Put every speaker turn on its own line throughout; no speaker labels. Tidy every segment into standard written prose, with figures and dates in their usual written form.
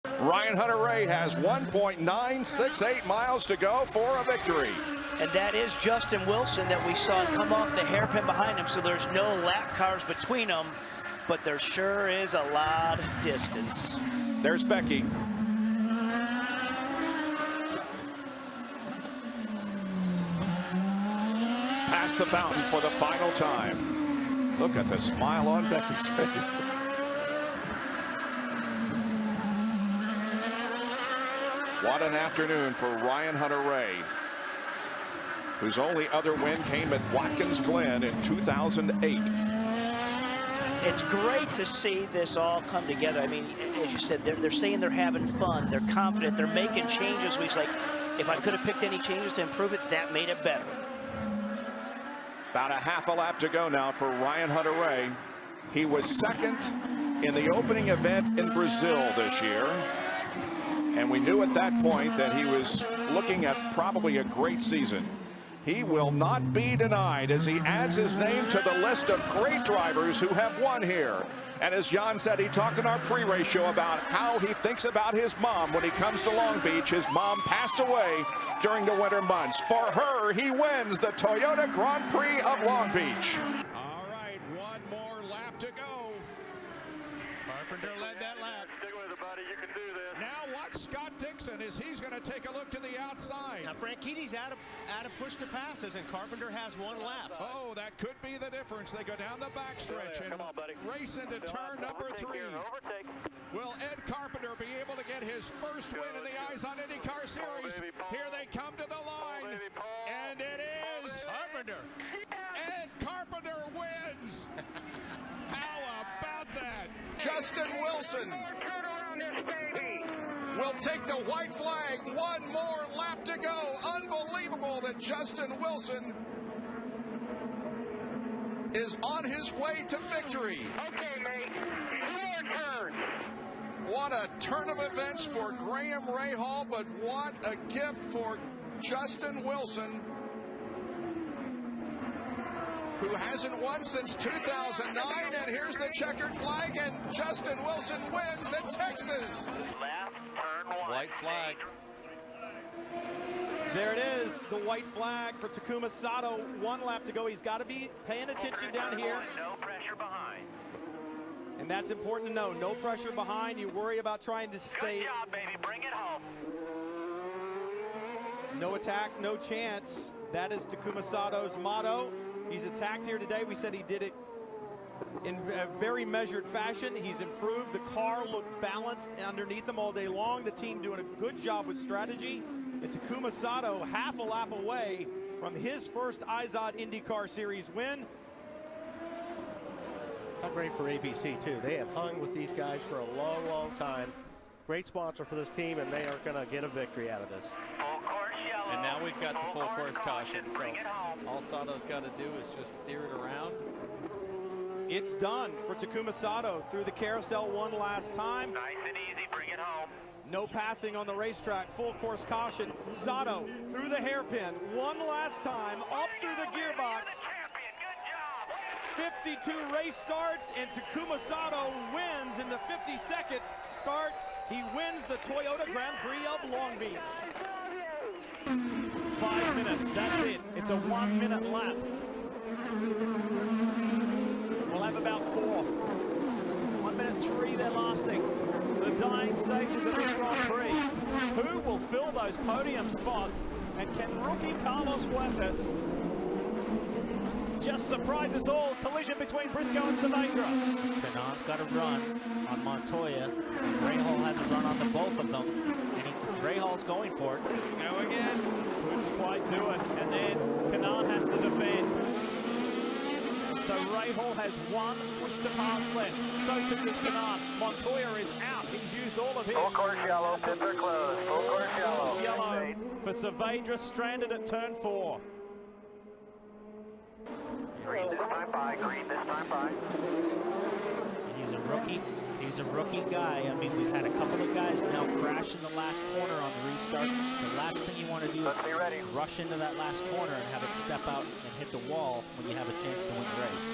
Ryan Hunter-Reay has 1.968 miles to go for a victory.
And that is Justin Wilson that we saw come off the hairpin behind him, so there's no lap cars between them, but there sure is a lot of distance.
There's Becky. Past the fountain for the final time. Look at the smile on Becky's face. What an afternoon for Ryan Hunter-Reay, whose only other win came at Watkins Glen in 2008.
It's great to see this all come together. I mean, as you said, they're saying they're having fun, they're confident, they're making changes. He's like, if I could have picked any changes to improve it, that made it better.
About a half a lap to go now for Ryan Hunter-Reay. He was second in the opening event in Brazil this year. And we knew at that point that he was looking at probably a great season. He will not be denied as he adds his name to the list of great drivers who have won here. And as Jan said, he talked in our pre-race show about how he thinks about his mom when he comes to Long Beach. His mom passed away during the winter months. For her, he wins the Toyota Grand Prix of Long Beach. All right, one more lap to go.
Carpenter led that lap.
Stick with it, buddy. You can do this.
Now watch Scott Dixon as he's going to take a look to the outside.
Now Franchitti's out of push to passes, and Carpenter has one lap.
Oh, that could be the difference. They go down the backstretch and race into turn number 3. Will Ed Carpenter be able to get his first win in the Eyes on IndyCar Series? Here they come to the line, and it is
Carpenter.
Ed Carpenter wins. How about that? Justin Wilson will take the white flag. One more lap to go. Unbelievable that Justin Wilson is on his way to victory.
Okay, mate. Your turn.
What a turn of events for Graham Rahal, but what a gift for Justin Wilson, who hasn't won since 2009, and here's the checkered flag, and Justin Wilson wins at Texas.
Left turn one.
White flag. There it is, the white flag for Takuma Sato. One lap to go. He's got to be paying attention down here.
No pressure behind.
And that's important to know. No pressure behind. You worry about trying to stay.
Good job, baby. Bring it home.
No attack, no chance. That is Takuma Sato's motto. He's attacked here today. We said he did it in a very measured fashion. He's improved. The car looked balanced underneath him all day long. The team doing a good job with strategy. And Takuma Sato half a lap away from his first IZOD IndyCar Series win.
How great for ABC too. They have hung with these guys for a long, long time. Great sponsor for this team, and they are going to get a victory out of this.
Full course yellow.
And now we've got the full course caution, so
Bring it home.
all Sato's got to do is just steer it around.
It's done for Takuma Sato through the carousel one last time.
Nice and easy. Bring it home.
No passing on the racetrack, full course caution. Sato through the hairpin one last time, up through the gearbox. 52 race starts, and Takuma Sato wins in the 52nd start. He wins the Toyota Grand Prix of Long Beach.
5 minutes, that's it. It's a 1 minute lap. We'll have about 4. 1 minute 3 they're lasting. The dying stages of this Grand Prix. Who will fill those podium spots? And can rookie Carlos Huertas just surprise us all? Collision between Briscoe and Saavedra.
Kanon's got a run on Montoya. Rahal has a run on the both of them. And Rahal's going for it.
Go again. Couldn't quite do it. And then Kanon has to defend. So Rahal has one push to pass left. So too does Kanon. Montoya is out. He's used all of his.
Full course yellow. Pits are closed. Full course yellow.
Yellow for Saavedra, stranded at turn 4.
Green this time by. Green this time by.
He's a rookie. He's a rookie guy. I mean, we've had a couple of guys now crash in the last corner on the restart. The last thing you want to do is rush into that last corner and have it step out and hit the wall when you have a chance to win the race.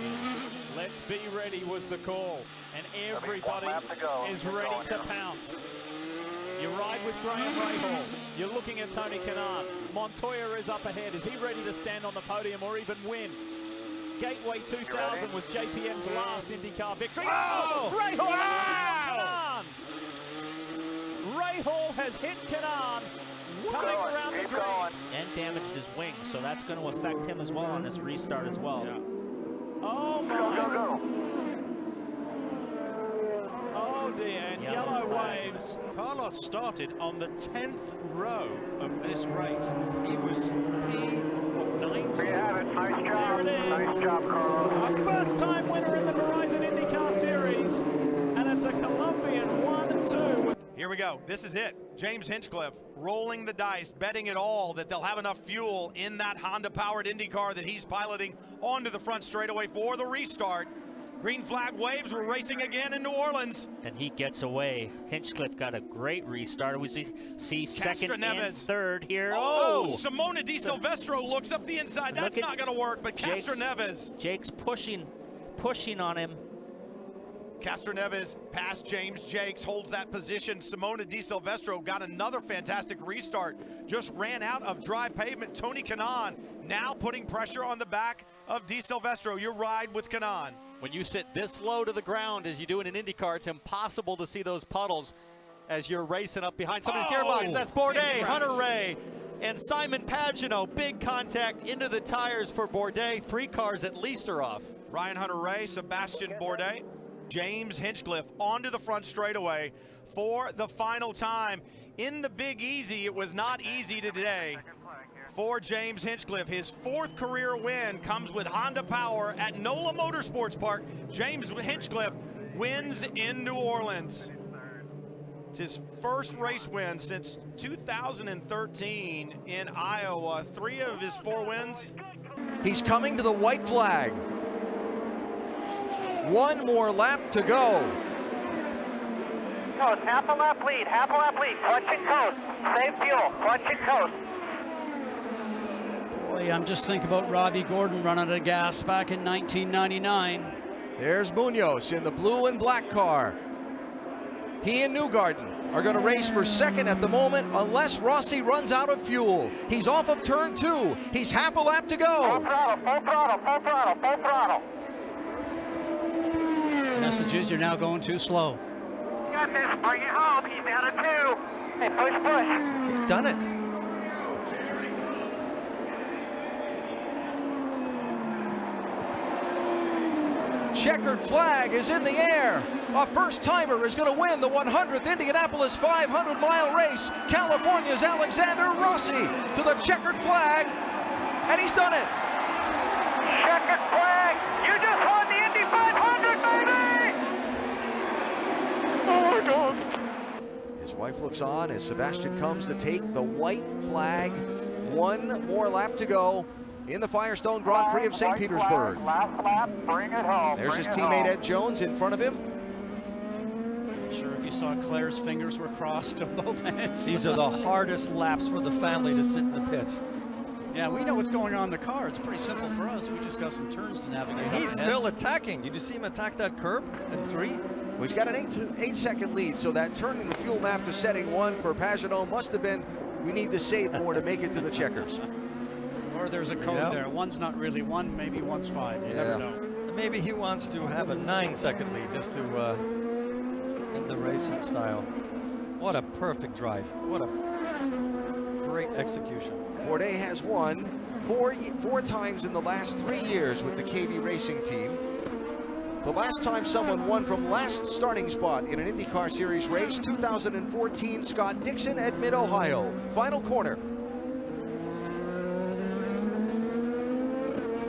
Let's be ready was the call, and everybody is ready to pounce. You ride with Graham Rahal. You're looking at Tony Kanaan. Montoya is up ahead. Is he ready to stand on the podium or even win? Gateway 2000 was JPM's last IndyCar victory. Oh! Rahal! Wow! Rahal has hit Kanaan. Coming around the green.
And damaged his wing, so that's going to affect him as well on this restart as well.
Yeah. Oh my! Oh dear, and yellow waves.
Carlos started on the 10th row of this race. He was P19.
There you have it. Nice
There
job.
it is.
Nice job, Carlos.
Our first-time winner in the Verizon IndyCar Series, and it's a Colombian 1-2.
Here we go. This is it. James Hinchcliffe rolling the dice, betting it all that they'll have enough fuel in that Honda-powered IndyCar that he's piloting onto the front straightaway for the restart. Green flag waves. We're racing again in New Orleans.
And he gets away. Hinchcliffe got a great restart. We see second and third here.
Oh, Simona Di Silvestro looks up the inside. That's not going to work, but Castroneves.
Jake's pushing on him.
Castroneves past James Jakes, holds that position. Simona Di Silvestro got another fantastic restart. Just ran out of dry pavement. Tony Kanaan now putting pressure on the back of Di Silvestro. Your ride with Kanaan.
When you sit this low to the ground as you do in an IndyCar, it's impossible to see those puddles as you're racing up behind somebody's gearbox. That's Bourdais, Hunter-Reay, and Simon Pagenaud. Big contact into the tires for Bourdais. 3 cars at least are off.
Ryan Hunter-Reay, Sebastian Bourdais, James Hinchcliffe onto the front straightaway for the final time. In the Big Easy, it was not easy today for James Hinchcliffe. His 4th career win comes with Honda power at NOLA Motorsports Park. James Hinchcliffe wins in New Orleans. It's his first race win since 2013 in Iowa. 3 of his 4 wins.
He's coming to the white flag. 1 more lap to go.
Coast, half a lap lead, clutch and coast, save fuel, clutch and coast.
Boy, I'm just thinking about Robbie Gordon running out of gas back in 1999.
There's Munoz in the blue and black car. He and Newgarden are going to race for second at the moment unless Rossi runs out of fuel. He's off of turn 2. He's half a lap to go.
Full throttle, full throttle, full throttle, full throttle.
Message is you're now going too slow.
Got this, bring it home, he's down to 2. Hey, push.
He's done it. Checkered flag is in the air. A first-timer is going to win the 100th Indianapolis 500-mile race. California's Alexander Rossi to the checkered flag, and he's done it.
Checkered flag, you just won the Indy 500, baby! Oh my God.
His wife looks on as Sebastian comes to take the white flag. 1 more lap to go in the Firestone Grand Prix of St. Petersburg.
Last lap, bring it home.
There's his teammate Ed Jones in front of him.
I'm sure if you saw Claire's fingers were crossed on both ends.
These are the hardest laps for the family to sit in the pits.
Yeah, we know what's going on in the car. It's pretty simple for us. We just got some turns to navigate.
He's still attacking. Did you see him attack that curb in 3?
Well, he's got an 8-second lead, so that turning the fuel map to setting 1 for Pagenaud must have been, we need to save more to make it to the checkers.
Or there's a code there. 1's not really 1, maybe 1's 5. You never know.
Maybe he wants to have a 9-second lead just to end the race in style. What a perfect drive. What a great execution.
Bourdais has won 4 times in the last 3 years with the KV Racing team. The last time someone won from last starting spot in an IndyCar Series race, 2014, Scott Dixon at Mid-Ohio. Final corner.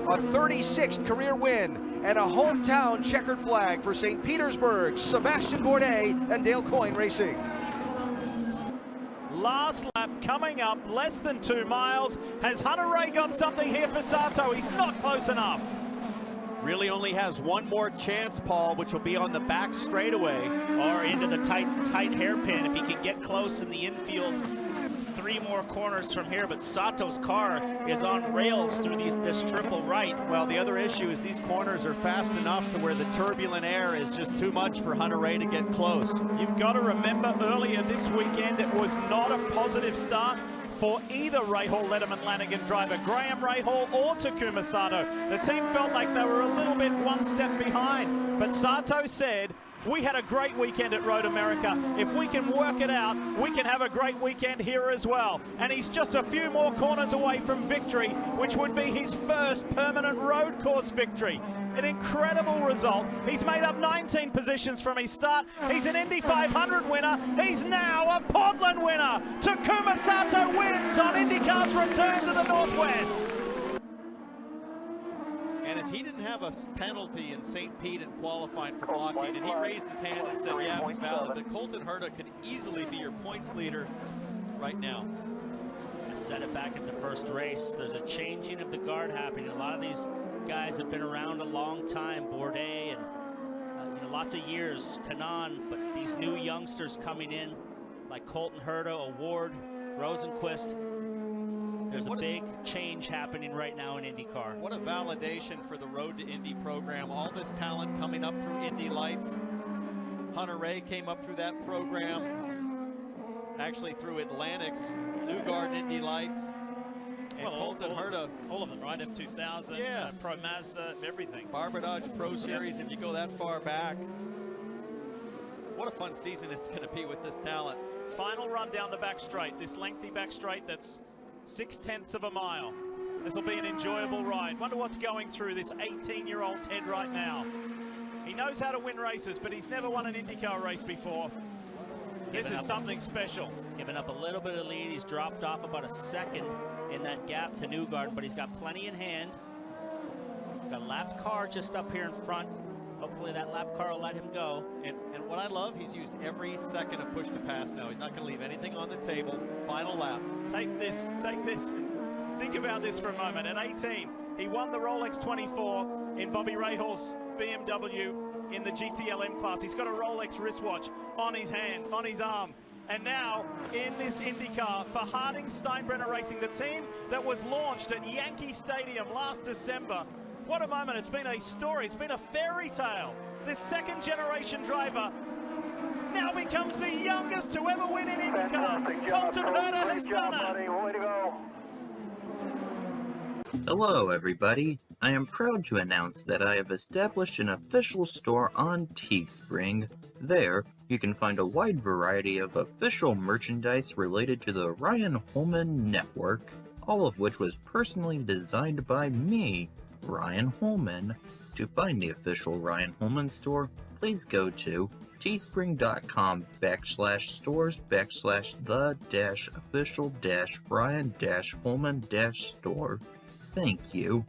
A 36th career win and a hometown checkered flag for St. Petersburg, Sebastian Bourdais and Dale Coyne Racing.
Last lap coming up, less than 2 miles. Has Hunter-Reay got something here for Sato? He's not close enough.
Really only has 1 more chance, Paul, which will be on the back straightaway or into the tight hairpin if he can get close in the infield
3 more corners from here, but Sato's car is on rails through this triple right.
Well, the other issue is these corners are fast enough to where the turbulent air is just too much for Hunter-Reay to get close.
You've got to remember earlier this weekend, it was not a positive start for either Rahal, Letterman, Lanigan driver, Graham Rahal or Takuma Sato. The team felt like they were a little bit one step behind, but Sato said, we had a great weekend at Road America. If we can work it out, we can have a great weekend here as well. And he's just a few more corners away from victory, which would be his first permanent road course victory. An incredible result. He's made up 19 positions from his start. He's an Indy 500 winner. He's now a Portland winner. Takuma Sato wins on IndyCar's return to the Northwest.
And if he didn't have a penalty in St. Pete in qualifying for blocking, and he raised his hand and said, yeah, it was valid, but Colton Herta could easily be your points leader right now.
I said it back at the first race. There's a changing of the guard happening. A lot of these guys have been around a long time, Bourdais and lots of years, Kanaan, but these new youngsters coming in, like Colton Herta, Award, Rosenquist. There's a big change happening right now in IndyCar.
What a validation for the Road to Indy program. All this talent coming up through Indy Lights. Hunter-Reay came up through that program, actually through Atlantic's New Garden Indy Lights. And Colton Herta.
All of them, right? F2000,
yeah.
Pro Mazda, everything.
Barbadage Pro Series, if you go that far back. What a fun season it's going to be with this talent.
Final run down the back straight, this lengthy back straight that's 0.6 of a mile. This will be an enjoyable ride. Wonder what's going through this 18-year-old's head right now. He knows how to win races, but he's never won an IndyCar race before. This is something special.
Giving up a little bit of lead. He's dropped off about a second in that gap to Newgarden, but he's got plenty in hand. Got a lap car just up here in front. Hopefully that lap car will let him go.
And what I love, he's used every second of push to pass now. He's not going to leave anything on the table. Final lap.
Take this. Think about this for a moment. At 18, he won the Rolex 24 in Bobby Rahal's BMW in the GTLM class. He's got a Rolex wristwatch on his hand, on his arm. And now in this IndyCar for Harding Steinbrenner Racing, the team that was launched at Yankee Stadium last December. What a moment. It's been a story. It's been a fairy tale. This second generation driver now becomes the youngest to ever win in IndyCar. Colton Herta has done it.
Hello everybody. I am proud to announce that I have established an official store on Teespring. There, you can find a wide variety of official merchandise related to the Ryan Holman Network, all of which was personally designed by me, Ryan Holman. To find the official Ryan Holman store, please go to teespring.com/stores/the-official-Ryan-Holman-store. Thank you.